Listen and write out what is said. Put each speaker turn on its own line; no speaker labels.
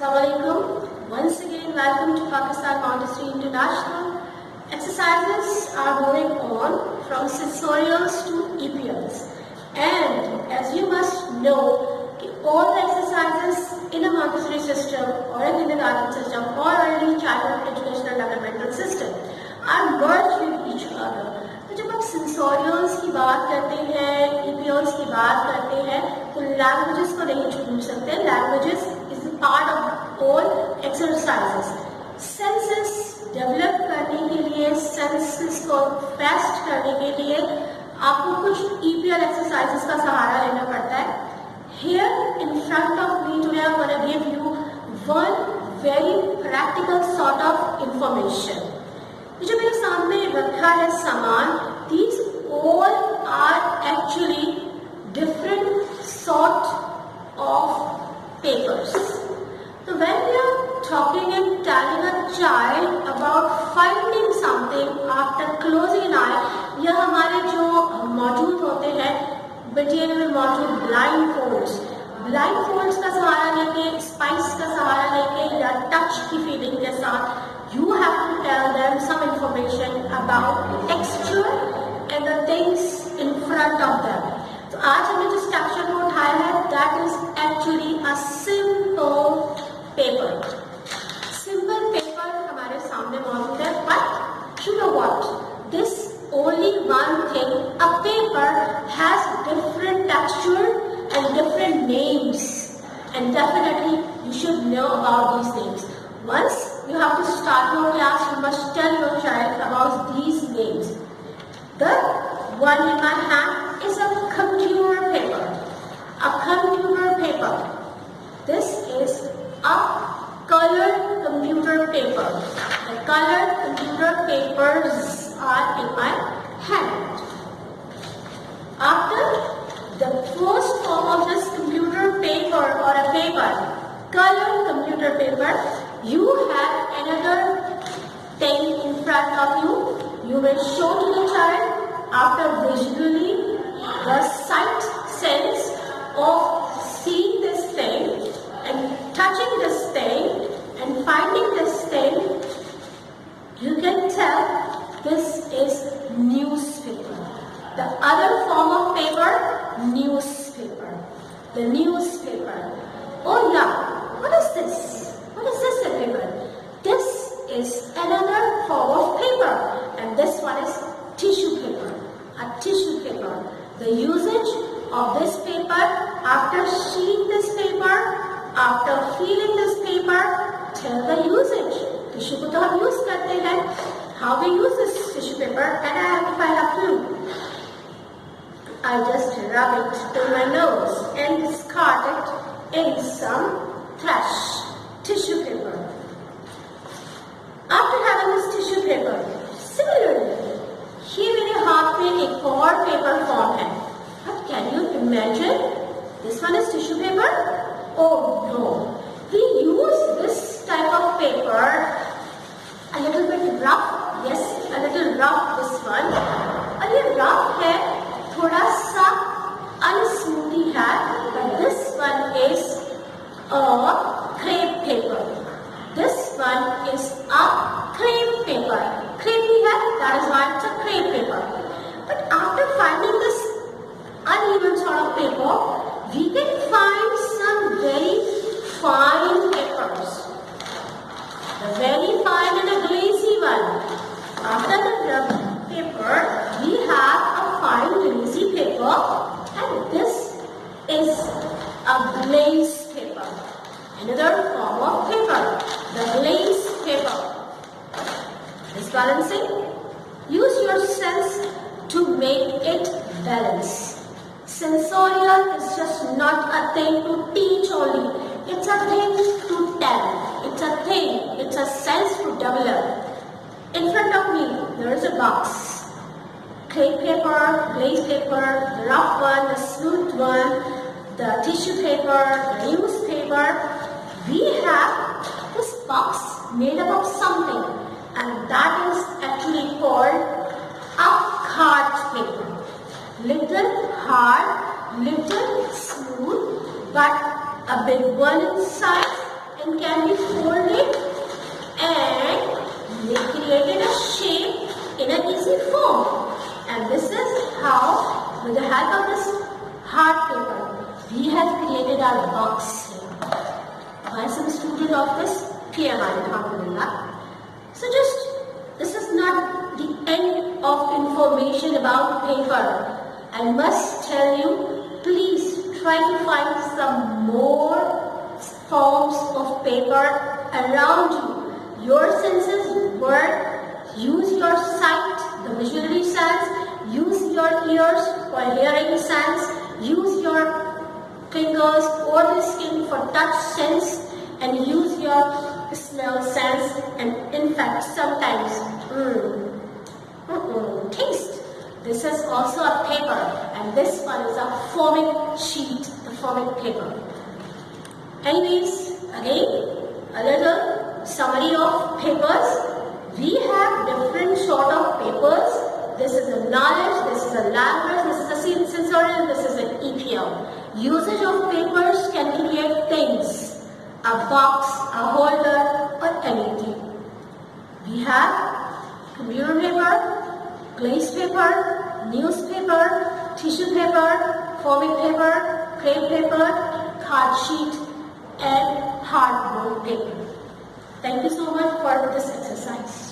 Assalamualaikum. Once again, welcome to Pakistan Montessori International. Exercises are moving on from sensorials to EPLs. And as you must know, all the exercises in a Montessori system or a kindergarten system or early childhood educational developmental system are merged with each other. तो जब आप सेंसोरियल्स की बात करते हैं, EPLs की बात करते हैं, तो लैंग्वेजेस को नहीं छोड़ सकते. Languages is part of all exercises. Senses develop करने के लिए, सेंसेस को बेस्ट करने के लिए आपको कुछ EPL एक्सरसाइजेस का सहारा लेना पड़ता है. Here in front of me today I'm going to give you one very practical sort of information. जो मेरे सामने रखा है सामान, these all are actually different sort of papers. So when we are talking and telling a child about finding something after closing an eye, यह हमारे जो मौजूद होते हैं बच्चे में मौजूद ब्लाइंड फोल्ड्स का सहारा लेके, स्पाइस का सहारा लेके या टच की फीलिंग के साथ you have to tell them some information about the texture and the things in front of them. तो आज हमने जो स्ट्रक्चर को उठाया है, that is actually a simple paper. Simple paper हमारे सामने मौजूद है, but you know what? This only one thing, a paper has different texture and different names, and definitely you should know about these things. Once you have to start your class, you must tell your child about these names. The one in my hand is a computer paper. A computer paper. This is a colored computer paper. The colored computer papers are in my hand. After the first form of this computer paper or a paper, colored computer paper, you have another thing in front of you. You will show to the child after visually the sight sense of seeing this thing and touching this thing and finding this thing. You can tell this is newspaper. The other form of paper, newspaper. The newspaper. Oh yeah, what is this? What is this paper? This is another form of paper, and this one is tissue paper. A tissue paper. The usage of this paper, after seeing this paper, after feeling this paper, tell the usage. Tissue को तो हम use करते हैं. How we use this tissue paper? And if I have to, I just rub it in my nose and discard it in some trash. Tissue paper. After having this tissue paper, similarly, here मेरे हाथ में एक और paper form है. But can you imagine? This one is tissue paper? Oh no. We use this type of paper a little bit rough. Yes, a little rough this one. और ये rough है, थोड़ा सा unsmoothly है. But this one is a crepe paper. This one is a crepe paper. Crepey है, that is why it's a crepe paper. But after finding this uneven sort of paper, we can find some very fine papers. The very fine and a glazy one. After the paper, we have a fine glazy paper, and this is a glaze paper. Another form of paper, the glaze paper. Is balancing? Use your sense to make it balance. Sensorial is just not a thing to teach only. It's a thing to tell. It's a thing. It's a sense to develop. In front of me, there is a box. Crepe paper, glaze paper, the rough one, the smooth one, the tissue paper, the newspaper. We have this box made up of something, and that is actually called a card paper. Little hard, little smooth, but a big one in size and can box here. I am a student of this PMI, alhamdulillah. So this is not the end of information about paper. I must tell you, please try to find some more forms of paper around you. Your senses work, use your sight, the visual sense, use your ears for hearing sense, use your fingers or the skin for touch sense, and use your smell sense, and in fact sometimes taste. This is also a paper, and this one is a foaming sheet, the foaming paper. Anyways, again, a little summary of papers. We have different sort of papers. This is a knowledge, this is a language, this is a sensorial, this is an EPL. Usage of papers can create things, a box, a holder, or anything. We have computer paper, glazed paper, newspaper, tissue paper, foaming paper, crepe paper, card sheet, and hardboard paper. Thank you so much for this exercise.